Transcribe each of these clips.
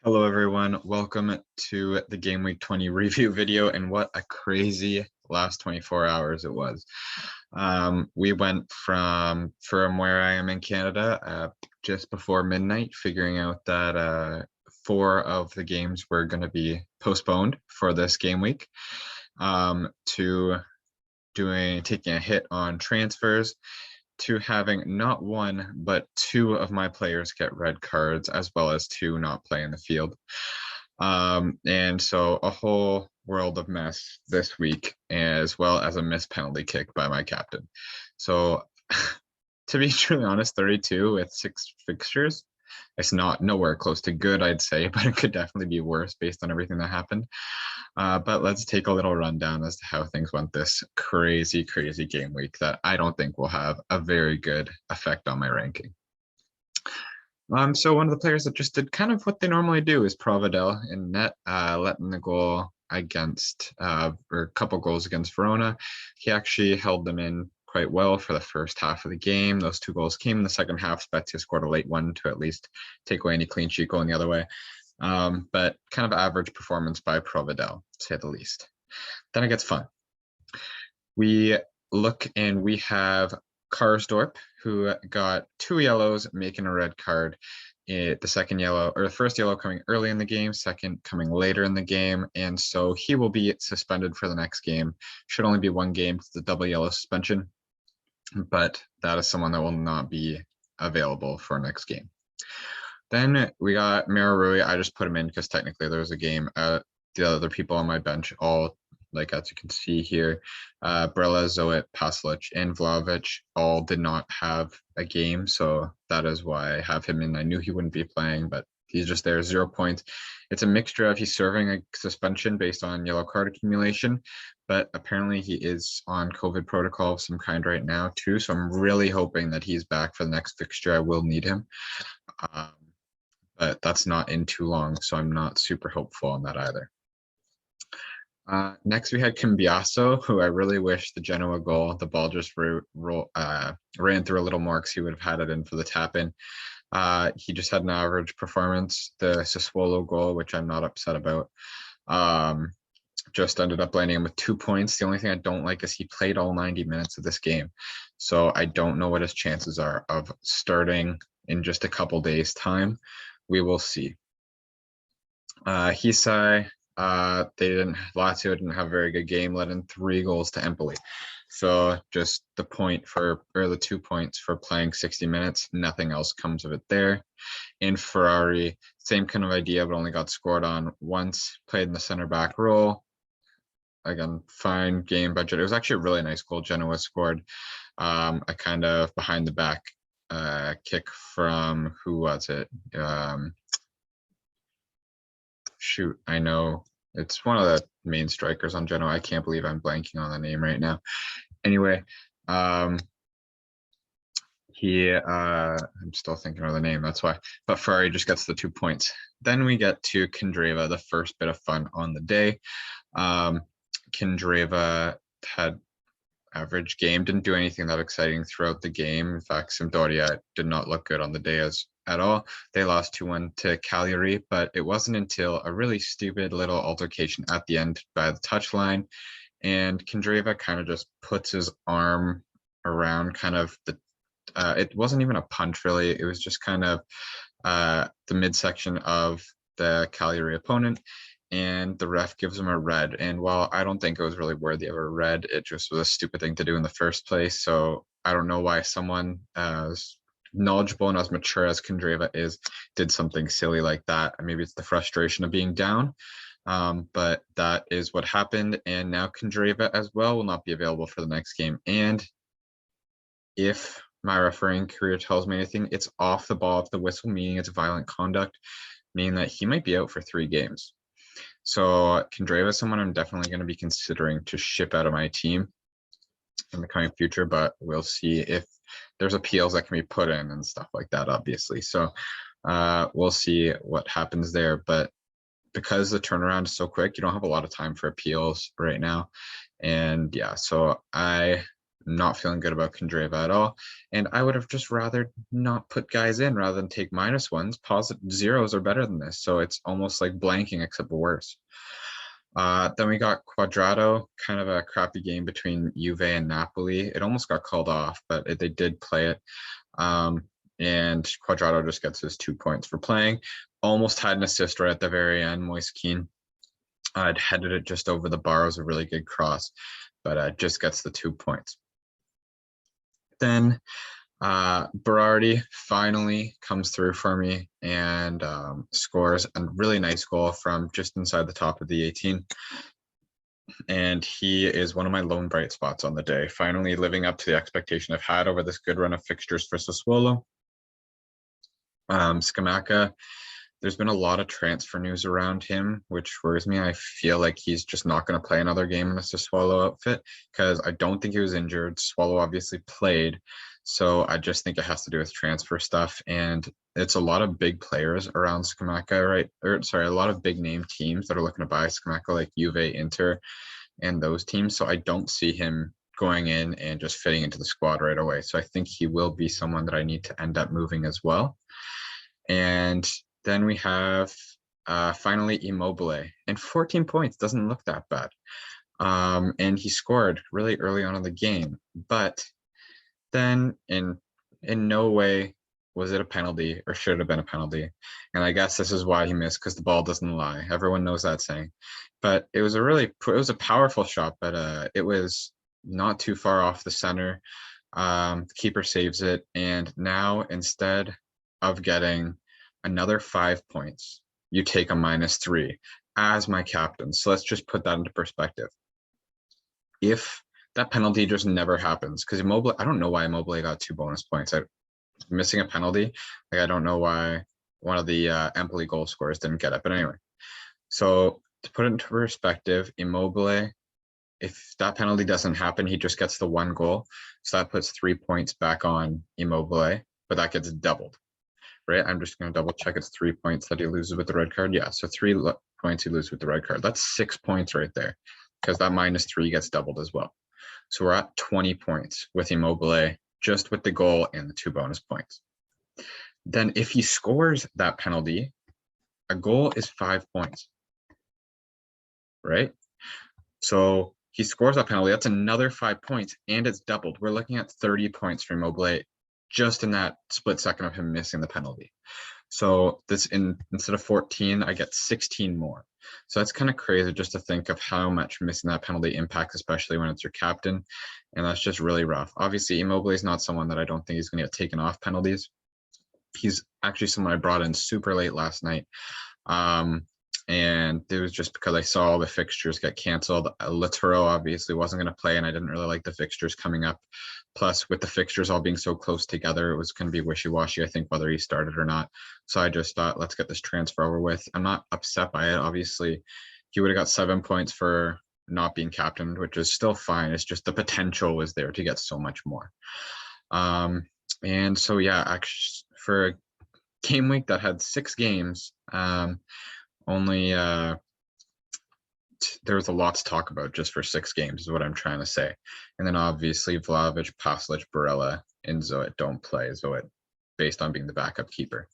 Hello everyone, welcome to the Game Week 20 review video, and what a crazy last 24 hours it was. We went from where I am in Canada just before midnight, figuring out that 4 of the games were going to be postponed for this game week, to taking a hit on transfers, to having not one but 2 of my players get red cards, as well as 2 not play in the field. And so a whole world of mess this week, as well as a missed penalty kick by my captain. So to be truly honest, 32 with 6 fixtures, it's not nowhere close to good, I'd say, but it could definitely be worse based on everything that happened. But let's take a little rundown as to how things went this crazy game week that I don't think will have a very good effect on my ranking. So one of the players that just did kind of what they normally do is Providel in net, letting the goal against, or a couple goals against Verona. He actually held them in quite well for the first half of the game. Those 2 goals came in the second half. Spezia scored a late one to at least take away any clean sheet going the other way. But kind of average performance by Providel, to say the least. Then it gets fun. We look and we have Karsdorp, who got 2 yellows, making a red card. The first yellow coming early in the game, second coming later in the game, and so he will be suspended for the next game. Should only be 1 game, it's the double yellow suspension, but that is someone that will not be available for next game. Then we got Mararui. I just put him in because technically there was a game. The other people on my bench, all, like as you can see here, Brella, Zoet, Paslic, and Vlahovic all did not have a game, so that is why I have him in. I knew he wouldn't be playing, but he's just there, 0 points. It's a mixture of he's serving a suspension based on yellow card accumulation, but apparently he is on COVID protocol of some kind right now too, so I'm really hoping that he's back for the next fixture. I will need him. But that's not in too long, so I'm not super hopeful on that either. Next, we had Cambiaso, who I really wish the Genoa goal, the ball just ran through a little more because he would have had it in for the tap-in. He just had an average performance. The Sassuolo goal, which I'm not upset about, just ended up landing him with 2 points. The only thing I don't like is he played all 90 minutes of this game. So I don't know what his chances are of starting in just a couple days' time. We will see. Hisai, Lazio didn't have a very good game, let in 3 goals to Empoli. So just the 2 points for playing 60 minutes, nothing else comes of it there. In Ferrari, same kind of idea, but only got scored on once, played in the center back role. Again, fine game budget. It was actually a really nice goal Genoa scored. A kind of behind the back kick from, who was it? Shoot, I know it's one of the main strikers on Genoa. I can't believe I'm blanking on the name right now. Anyway, I'm still thinking of the name, that's why. But Ferrari just gets the 2 points. Then we get to Candreva, the first bit of fun on the day. Candreva had average game, didn't do anything that exciting throughout the game. In fact, Sampdoria did not look good on the day at all. They lost 2-1 to Cagliari, but it wasn't until a really stupid little altercation at the end by the touchline, and Candreva kind of just puts his arm around kind of the it wasn't even a punch really, it was just kind of the midsection of the Cagliari opponent, and the ref gives him a red. And while I don't think it was really worthy of a red, it just was a stupid thing to do in the first place. So I don't know why someone as knowledgeable and as mature as Candreva did something silly like that. Maybe it's the frustration of being down, but that is what happened. And now Candreva as well will not be available for the next game. And if my refereeing career tells me anything, it's off the ball of the whistle, meaning it's violent conduct, meaning that he might be out for 3 games. So Candreva is someone I'm definitely going to be considering to ship out of my team in the coming future, but we'll see if there's appeals that can be put in and stuff like that, obviously. So we'll see what happens there. But because the turnaround is so quick, you don't have a lot of time for appeals right now. And yeah, so I not feeling good about Kandreva at all. And I would have just rather not put guys in rather than take -1s. Positive zeros are better than this. So it's almost like blanking, except worse. Then we got Quadrado, kind of a crappy game between Juve and Napoli. It almost got called off, but they did play it. And Quadrado just gets his 2 points for playing. Almost had an assist right at the very end. Moise Kean had headed it just over the bar. It was a really good cross, but just gets the 2 points. Then Berardi finally comes through for me and scores a really nice goal from just inside the top of the 18. And he is one of my lone bright spots on the day, finally living up to the expectation I've had over this good run of fixtures for Sassuolo. Scamacca, there's been a lot of transfer news around him, which worries me. I feel like he's just not going to play another game in a Sassuolo outfit because I don't think he was injured. Swallow obviously played. So I just think it has to do with transfer stuff. And it's a lot of big players around Scamacca, right? Or sorry, a lot of big name teams that are looking to buy Scamacca, like Juve, Inter, and those teams. So I don't see him going in and just fitting into the squad right away. So I think he will be someone that I need to end up moving as well. And then we have finally Immobile, and 14 points doesn't look that bad. And he scored really early on in the game, but then in no way was it a penalty or should it have been a penalty. And I guess this is why he missed, because the ball doesn't lie. Everyone knows that saying. But it was a powerful shot, but it was not too far off the center. The keeper saves it, and now instead of getting another 5 points, you take a -3 as my captain. So let's just put that into perspective. If that penalty just never happens, because Immobile, I don't know why Immobile got 2 bonus points. Missing a penalty, like I don't know why one of the Empoli goal scorers didn't get it. But anyway, so to put it into perspective, Immobile, if that penalty doesn't happen, he just gets the 1 goal. So that puts 3 points back on Immobile, but that gets doubled. Right, I'm just going to double check. It's 3 points that he loses with the red card. Yeah, so 3 points he loses with the red card. That's 6 points right there, because that -3 gets doubled as well. So we're at 20 points with Immobile, just with the goal and the 2 bonus points. Then if he scores that penalty, a goal is 5 points, right? So he scores that penalty, that's another 5 points, and it's doubled. We're looking at 30 points for Immobile just in that split second of him missing the penalty. So instead of 14, I get 16 more. So that's kind of crazy just to think of how much missing that penalty impacts, especially when it's your captain. And that's just really rough. Obviously, Immobile is not someone that I don't think he's going to get taken off penalties. He's actually someone I brought in super late last night. And it was just because I saw all the fixtures get canceled. Lautaro obviously wasn't going to play, and I didn't really like the fixtures coming up. Plus, with the fixtures all being so close together, it was going to be wishy-washy, I think, whether he started or not. So I just thought, let's get this transfer over with. I'm not upset by it. Obviously, he would have got 7 points for not being captained, which is still fine. It's just the potential was there to get so much more. And so, yeah, actually, for a game week that had 6 games, only there was a lot to talk about just for 6 games is what I'm trying to say. And then obviously Vlahovic, Pasalic, Barella, and Zoet don't play. Zoet based on being the backup keeper.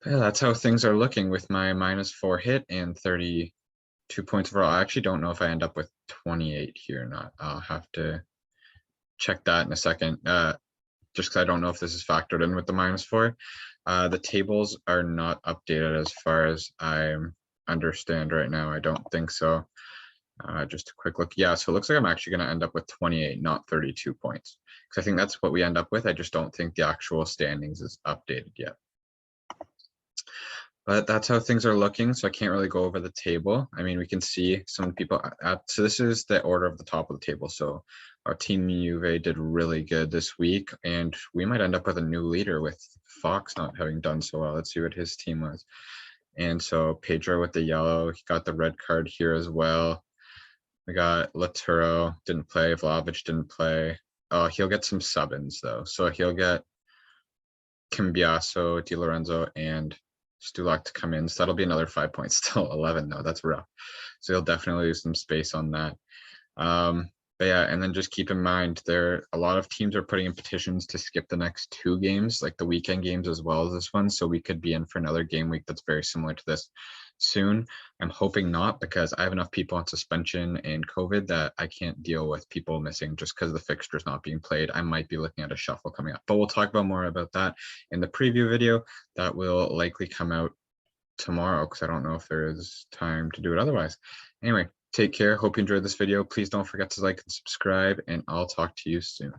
But yeah, that's how things are looking with my -4 hit and 32 points overall. I actually don't know if I end up with 28 here or not. I'll have to check that in a second. Just because I don't know if this is factored in with the -4. The tables are not updated as far as I understand right now. I don't think so. Just a quick look. Yeah, so it looks like I'm actually going to end up with 28, not 32 points. Because I think that's what we end up with. I just don't think the actual standings is updated yet. But that's how things are looking. So I can't really go over the table. I mean, we can see some people so this is the order of the top of the table. So our team Juve did really good this week, and we might end up with a new leader with Fox not having done so well. Let's see what his team was. And so Pedro with the yellow, he got the red card here as well. We got Lautaro, didn't play. Vlahovic didn't play. Oh, he'll get some sub-ins though. So he'll get Cambiaso, Di Lorenzo, and Stulak to come in. So that'll be another 5 points. Still 11 though. That's rough. So he'll definitely lose some space on that. But yeah, and then just keep in mind a lot of teams are putting in petitions to skip the next 2 games, like the weekend games as well as this one. So we could be in for another game week that's very similar to this soon. I'm hoping not, because I have enough people on suspension and COVID that I can't deal with people missing just because the fixture's not being played. I might be looking at a shuffle coming up, but we'll talk about more about that in the preview video that will likely come out tomorrow, because I don't know if there is time to do it otherwise. Anyway, take care. Hope you enjoyed this video. Please don't forget to like and subscribe, and I'll talk to you soon.